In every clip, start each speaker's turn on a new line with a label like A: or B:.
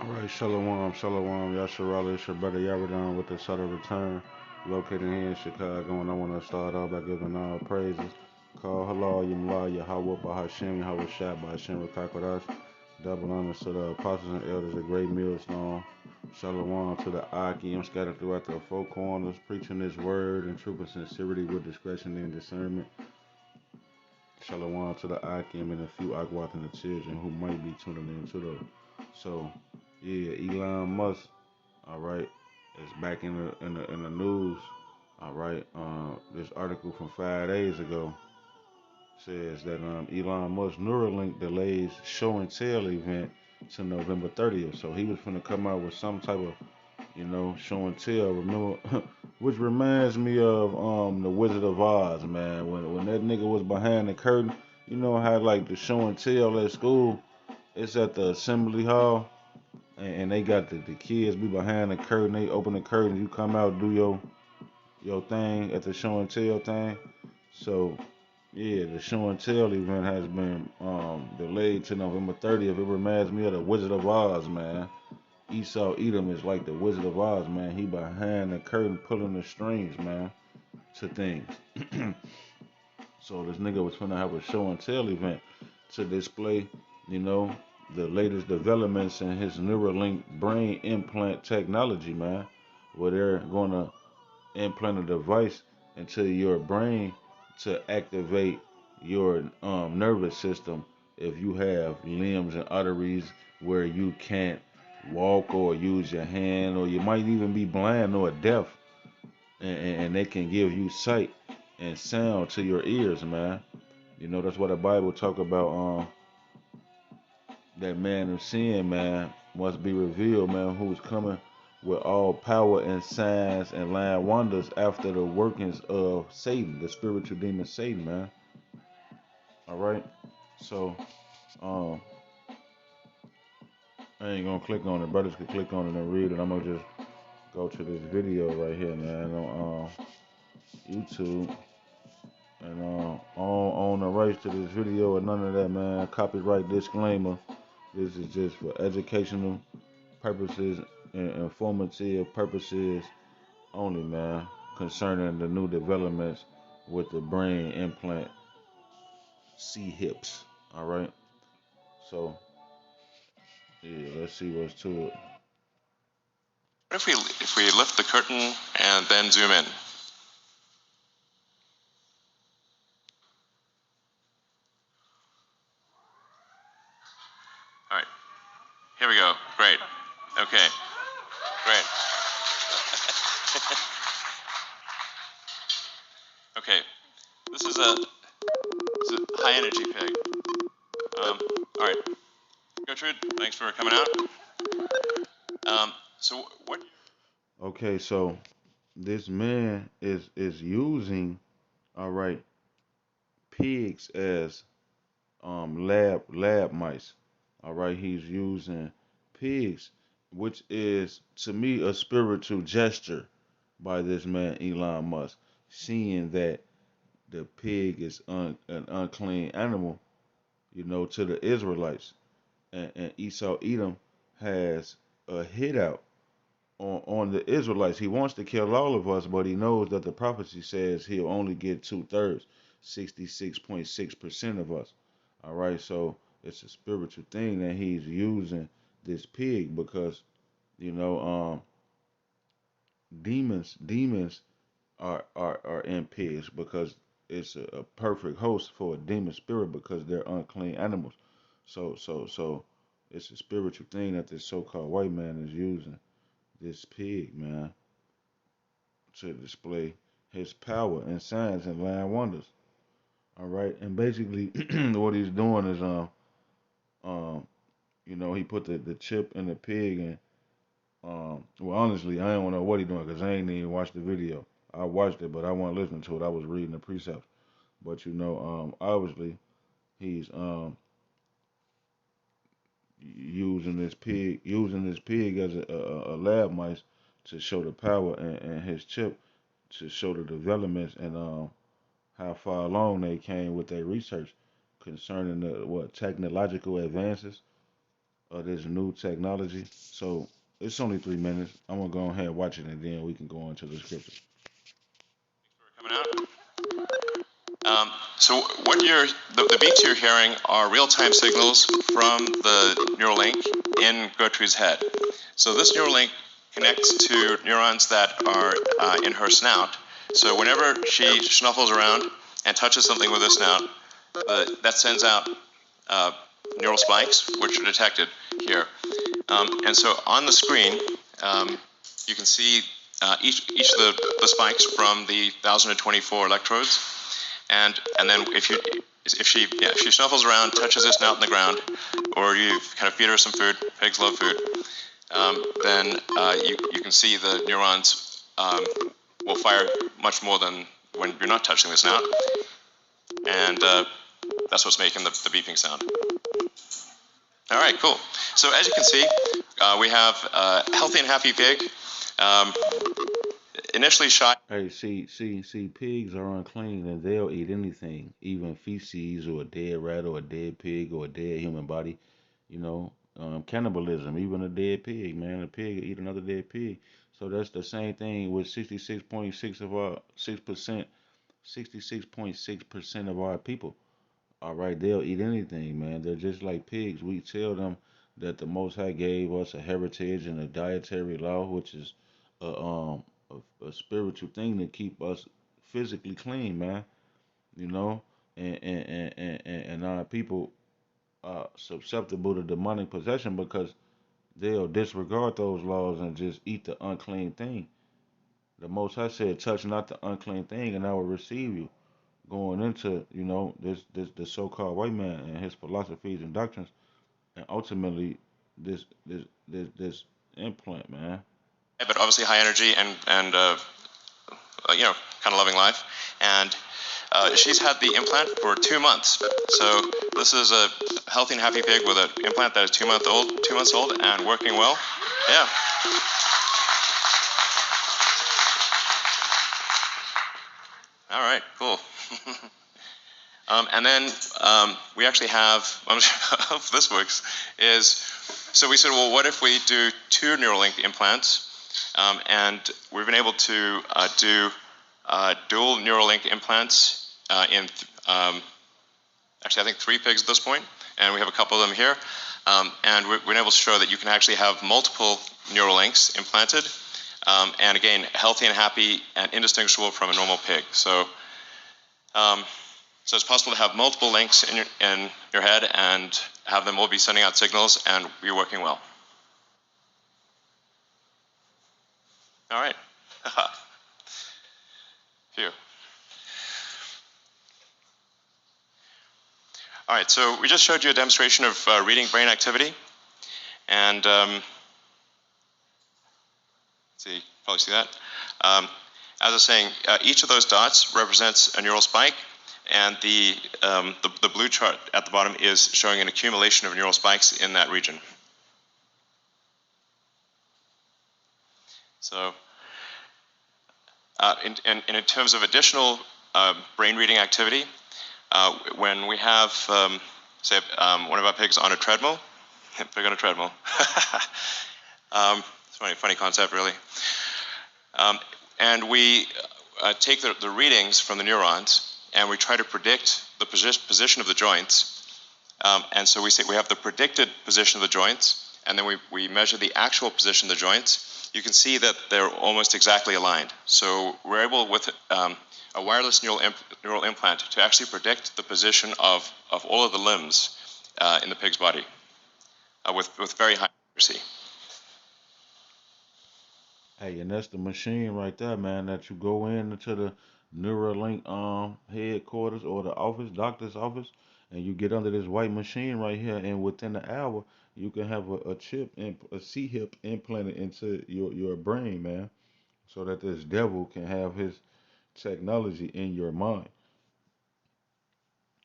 A: Alright, Shalom, Shalom, Yasharala, it's your brother Yaradan with the Sutter Return, located here in Chicago, and I want to start off by giving all praises. Call Halal, Yamla, Yahweh, Bahashem, Yahweh Shah, Bahashem, Rakakwadash, double honors to the apostles and elders, a great millstone. Shalom to the Akim scattered throughout the four corners, preaching this word in truth and sincerity with discretion and discernment. Shalom to the Akim and a few Akwat and the children who might be tuning in to the. So, yeah, Elon Musk, all right, is back in the news. All right, this article from 5 days ago says that Elon Musk Neuralink delays show and tell event to November 30th. So he was going to come out with some type of show and tell. Remember, which reminds me of the Wizard of Oz, man. When that nigga was behind the curtain, you know how like the show and tell at school, it's at the assembly hall, and they got the kids be behind the curtain. They open the curtain, you come out, do your thing at the show and tell thing. So yeah, the show and tell event has been delayed to November 30th. It reminds me of the Wizard of Oz, man. Esau Edom is like the Wizard of Oz, man. He behind the curtain pulling the strings, man, to things. So this nigga was finna have a show and tell event to display, you know, the latest developments in his Neuralink brain implant technology, man. Where they're gonna implant a device into your brain to activate your nervous system if you have limbs and arteries where you can't walk or use your hand, or you might even be blind or deaf, and they can give you sight and sound to your ears, man. You know that's what the Bible talk about. That man of sin, man, must be revealed, man, who's coming with all power and signs and lying wonders after the workings of Satan, the spiritual demon Satan, man. All right. So, um, I ain't gonna click on it. Brothers can click on it and read it. I'm gonna just go to this video right here, man, on YouTube. And on the rights to this video or none of that, man. Copyright disclaimer. This is just for educational purposes and informative purposes only, man. Concerning the new developments with the brain implant C hips. All right. So yeah, let's see what's to it.
B: What if we lift the curtain and then zoom in? All right, here we go. Great. Okay, great. Okay, this is a high energy pig. All right, Gertrude, thanks for coming out. So what?
A: Okay, so this man is using, all right, pigs as lab mice. All right, he's using pigs, which is to me a spiritual gesture by this man Elon Musk, seeing that the pig is an unclean animal, to the Israelites, and Esau Edom has a hit out on the Israelites. He wants to kill all of us, but he knows that the prophecy says he'll only get 2/3, 66.6% of us. All right, so it's a spiritual thing that he's using this pig because you know demons are in pigs because it's a perfect host for a demon spirit because they're unclean animals. So it's a spiritual thing that this so-called white man is using this pig, man, to display his power and signs and lying wonders. All right, and basically what he's doing is um he put the chip in the pig, and well, honestly, I don't know what he's doing because I ain't even watched the video. I watched it, but I wasn't listening to it. I was reading the precepts. But obviously he's using this pig as a lab mice to show the power, and his chip to show the developments and how far along they came with their research concerning the what technological advances this new technology. So it's only 3 minutes. I'm gonna go ahead and watch it, and then we can go on to the scripture.
B: Coming out. So what the beeps you're hearing are real-time signals from the neural link in Gertrude's head. So this neural link connects to neurons that are in her snout. So whenever she snuffles around and touches something with her snout, that sends out uh, neural spikes, which are detected here. And so on the screen, you can see each of the spikes from the 1,024 electrodes. And then if she snuffles around, touches her snout in the ground, or you kind of feed her some food, pigs love food, then you can see the neurons will fire much more than when you're not touching the snout, and that's what's making the beeping sound. All right, cool. So as you can see, we have a healthy and happy pig. Um, Initially shy.
A: Hey, see, pigs are unclean and they'll eat anything, even feces or a dead rat or a dead pig or a dead human body. Cannibalism, even a dead pig, man, a pig will eat another dead pig. So that's the same thing with 66.6 of our 6%, 66.6% of our people. All right, they'll eat anything, man. They're just like pigs. We tell them that the Most High gave us a heritage and a dietary law, which is a a spiritual thing to keep us physically clean, man. You know, and our people are susceptible to demonic possession because they'll disregard those laws and just eat the unclean thing. The Most High said, "Touch not the unclean thing, and I will receive you." Going into this the so-called white man and his philosophies and doctrines, and ultimately this implant, man.
B: But obviously high energy and kind of loving life. And she's had the implant for 2 months. So this is a healthy and happy pig with an implant that is 2 months old and working well. Yeah. All right. Cool. And then we actually have, I hope this works, is, so we said, well, what if we do 2 Neuralink implants? And we've been able to do dual Neuralink implants in, actually, I think 3 pigs at this point, and we have a couple of them here. And we've been able to show that you can actually have multiple Neuralinks implanted, and again, healthy and happy and indistinguishable from a normal pig. So it's possible to have multiple links in your head and have them all be sending out signals and be working well. All right. Phew. All right, so we just showed you a demonstration of reading brain activity. And let's see, probably see that. As I was saying, each of those dots represents a neural spike. And the blue chart at the bottom is showing an accumulation of neural spikes in that region. So in terms of additional brain reading activity, when we have, say, one of our pigs on a treadmill, pig on a treadmill, it's a funny concept, really. And we take the readings from the neurons, and we try to predict the position of the joints. And so we say we have the predicted position of the joints, and then we measure the actual position of the joints. You can see that they're almost exactly aligned. So we're able, with a wireless neural implant, to actually predict the position of all of the limbs in the pig's body with very high accuracy.
A: Hey, and that's the machine right there, man, that you go into the Neuralink headquarters or the office, doctor's office, and you get under this white machine right here, and within an hour, you can have a chip and a C hip implanted into your brain, man, so that this devil can have his technology in your mind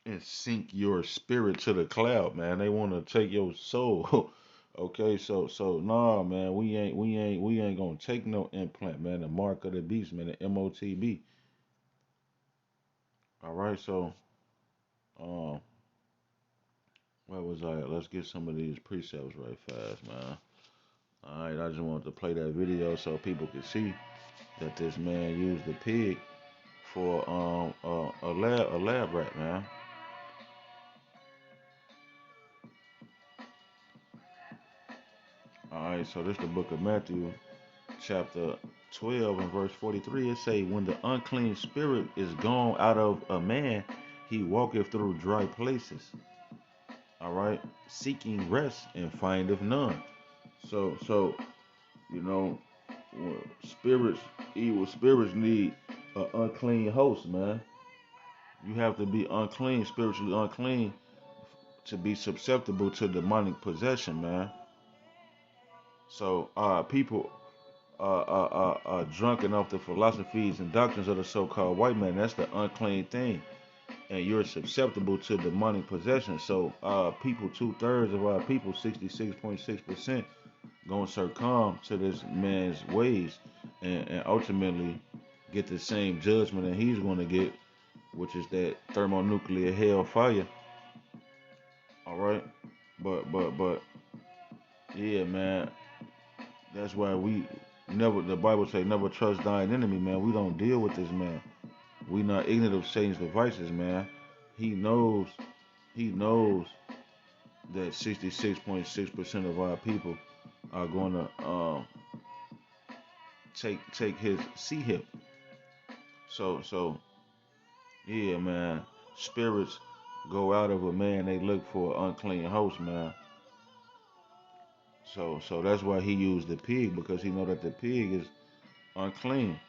A: and sync your spirit to the cloud, man. They want to take your soul. Okay, so nah, man, we ain't gonna take no implant, man. The mark of the beast, man. The MOTB. All right, so um, Where was I at? Let's get some of these precepts right fast, man. Alright, I just wanted to play that video so people could see that this man used the pig for a lab rat, man. Alright, so this is the book of Matthew, chapter 12 and verse 43. It say, when the unclean spirit is gone out of a man, he walketh through dry places. Alright, seeking rest and findeth none. So you know, spirits, evil spirits need an unclean host, man. You have to be unclean, spiritually unclean, to be susceptible to demonic possession, man. So, people are drunken off the philosophies and doctrines of the so-called white man. That's the unclean thing, and you're susceptible to demonic possession. So, people, 2/3 of our people, 66.6%, gonna succumb to this man's ways, and ultimately get the same judgment that he's gonna get, which is that thermonuclear hellfire. All right, but yeah, man. That's why we never. The Bible say never trust thine enemy, man. We don't deal with this man. We not ignorant of Satan's devices, man. He knows. He knows that 66.6% of our people are gonna take his C hip. So yeah, man. Spirits go out of a man. They look for an unclean host, man. So that's why he used the pig, because he know that the pig is unclean.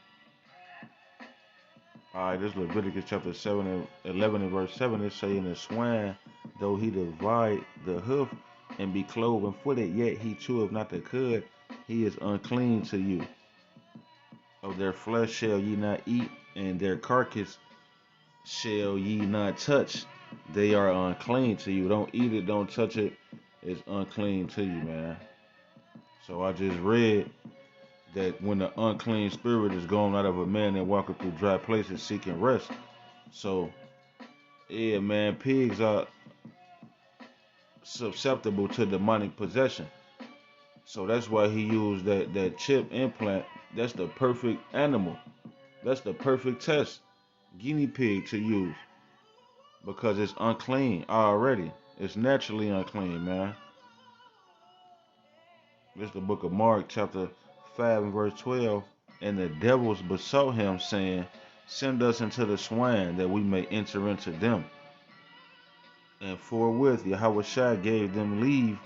A: All right, this is Leviticus chapter 7 and 11 and verse 7. It's saying the swine, though he divide the hoof and be cloven footed, yet he cheweth not the cud. He is unclean to you. Of their flesh shall ye not eat, and their carcass shall ye not touch. They are unclean to you. Don't eat it, don't touch it. It's unclean to you, man. So I just read that when the unclean spirit is gone out of a man and walking through dry places seeking rest. So yeah, man, pigs are susceptible to demonic possession. So that's why he used that chip implant. That's the perfect animal. That's the perfect test guinea pig to use, because it's unclean already. It's naturally unclean, man. This is the book of Mark, chapter 5 and verse 12. And the devils besought him, saying, send us into the swine, that we may enter into them. And forthwith Yahushua gave them leave,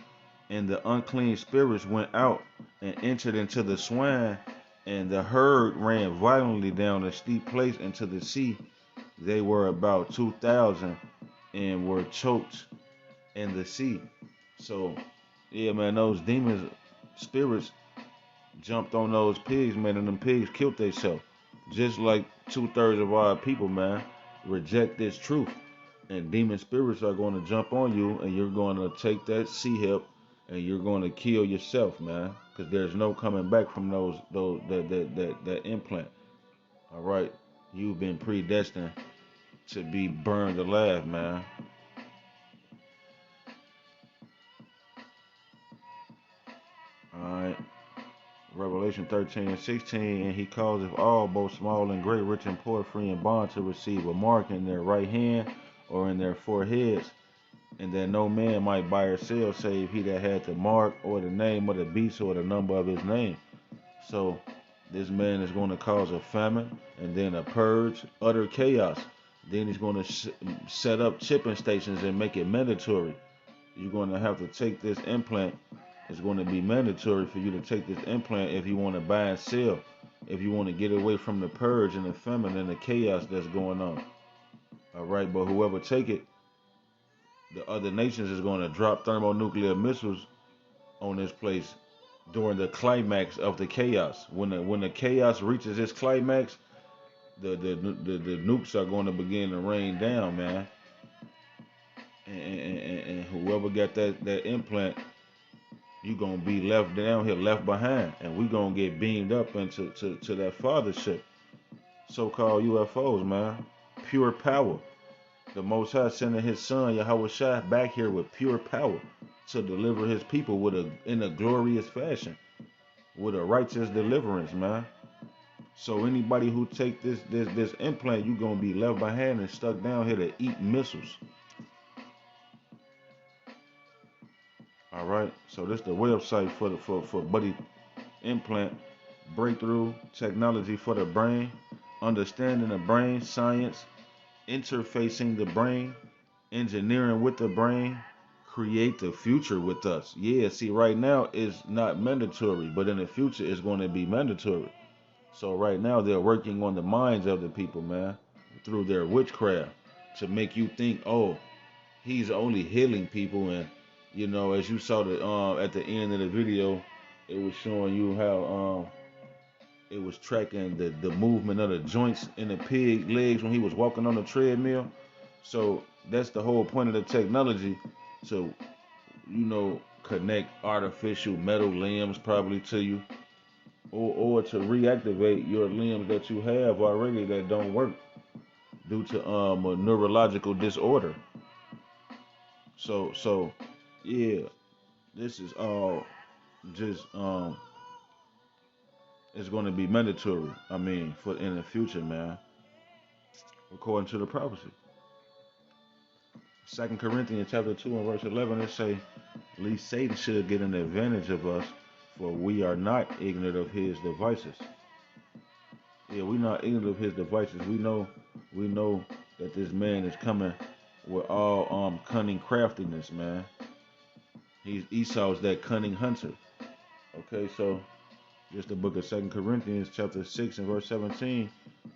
A: and the unclean spirits went out and entered into the swine, and the herd ran violently down a steep place into the sea. They were about 2,000 and were choked in the sea. So, yeah, man, those demons, spirits jumped on those pigs, man, and them pigs killed themselves. Just like 2/3 of our people, man, reject this truth. And demon spirits are going to jump on you, and you're going to take that C hip, and you're going to kill yourself, man, because there's no coming back from those that implant. All right, you've been predestined to be burned alive, man. All right. Revelation 13 and 16, and he causeth all, both small and great, rich and poor, free and bond, to receive a mark in their right hand or in their foreheads, and that no man might buy or sell save he that had the mark or the name of the beast or the number of his name. So this man is going to cause a famine and then a purge, utter chaos. Then he's going to set up chipping stations and make it mandatory. You're going to have to take this implant. It's going to be mandatory for you to take this implant if you want to buy and sell, if you want to get away from the purge and the famine and the chaos that's going on. All right, but whoever take it, the other nations is going to drop thermonuclear missiles on this place during the climax of the chaos. When the chaos reaches its climax, the nukes are going to begin to rain down, man. And whoever got that implant, you gonna be left down here, left behind, and we gonna get beamed up into that fathership. So-called UFOs, man. Pure power. The Most High sending His Son Yahweh Shai back here with pure power to deliver His people in a glorious fashion, with a righteous deliverance, man. So anybody who take this implant, you gonna be left behind and stuck down here to eat missiles. All right. So this the website for Buddy implant. Breakthrough technology for the brain, understanding the brain science, interfacing the brain, engineering with the brain, create the future with us. Yeah, see, right now it's not mandatory, but in the future it's going to be mandatory. So right now they're working on the minds of the people, man, through their witchcraft to make you think, oh, he's only healing people, and as you saw at the end of the video, it was showing you how it was tracking the movement of the joints in the pig legs when he was walking on the treadmill. So that's the whole point of the technology. So, connect artificial metal limbs probably to you, or to reactivate your limbs that you have already that don't work due to a neurological disorder. So yeah, this is all just it's going to be mandatory. I mean, for in the future, man, according to the prophecy. 2 Corinthians chapter 2 and verse 11, it say, least Satan should get an advantage of us, for we are not ignorant of his devices. Yeah, we're not ignorant of his devices. We know that this man is coming with all cunning craftiness, man. Esau's that cunning hunter. Okay, so just the book of 2 Corinthians chapter 6 and verse 17.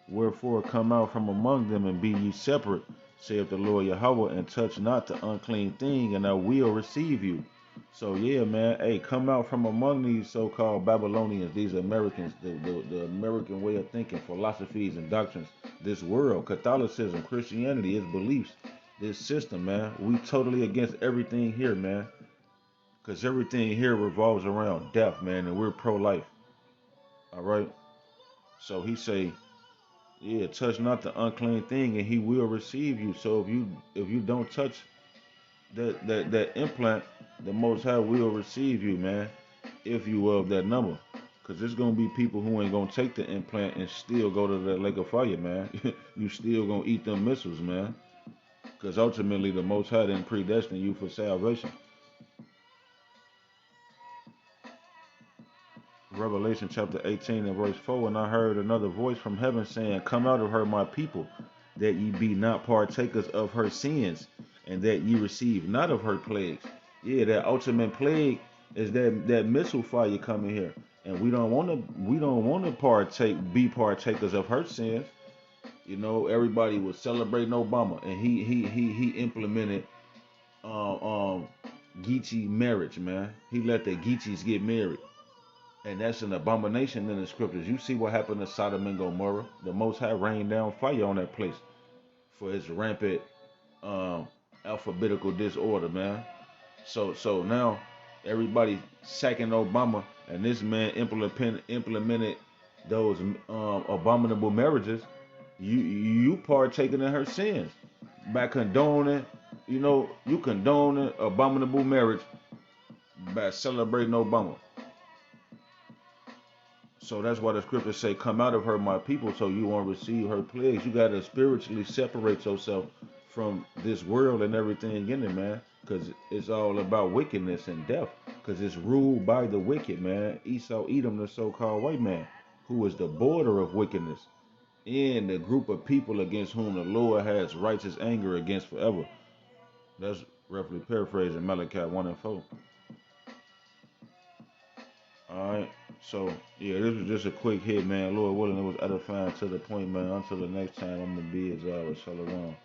A: Wherefore come out from among them and be ye separate, saith the Lord Yahweh, and touch not the unclean thing, and I will receive you. So yeah, man, hey, come out from among these so-called Babylonians, these Americans, the American way of thinking, philosophies and doctrines, this world, Catholicism, Christianity, its beliefs, this system, man. We totally against everything here, man. Because everything here revolves around death, man, and we're pro-life. All right. So he say, yeah, touch not the unclean thing, and he will receive you. So if you don't touch that implant, the Most High will receive you, man. If you of that number, cause there's gonna be people who ain't gonna take the implant and still go to that lake of fire, man. You still gonna eat them missiles, man. Cause ultimately the Most High didn't predestine you for salvation. Revelation chapter 18 and verse 4, and I heard another voice from heaven saying, come out of her, my people, that ye be not partakers of her sins, and that ye receive not of her plagues. Yeah, that ultimate plague is that missile fire coming here. And we don't wanna be partakers of her sins. Everybody was celebrating Obama, and he implemented Geechee marriage, man. He let the Geechees get married. And that's an abomination in the scriptures. You see what happened to Sodom and Gomorrah. The Most High rained down fire on that place for its rampant um, alphabetical disorder, man. So now everybody sacking Obama, and this man implemented those abominable marriages. You partaking in her sins by condoning, you condoning abominable marriage by celebrating Obama. So that's why the scriptures say, come out of her, my people, so you won't receive her plagues. You got to spiritually separate yourself from this world and everything in it, man. Because it's all about wickedness and death. Because it's ruled by the wicked, man. Esau, Edom, the so-called white man, who is the border of wickedness, and the group of people against whom the Lord has righteous anger against forever. That's roughly paraphrasing Malachi 1 and 4. Alright, so yeah, this was just a quick hit, man. Lord willing, it was edifying to the point, man. Until the next time, I'm gonna be as always. Shalom.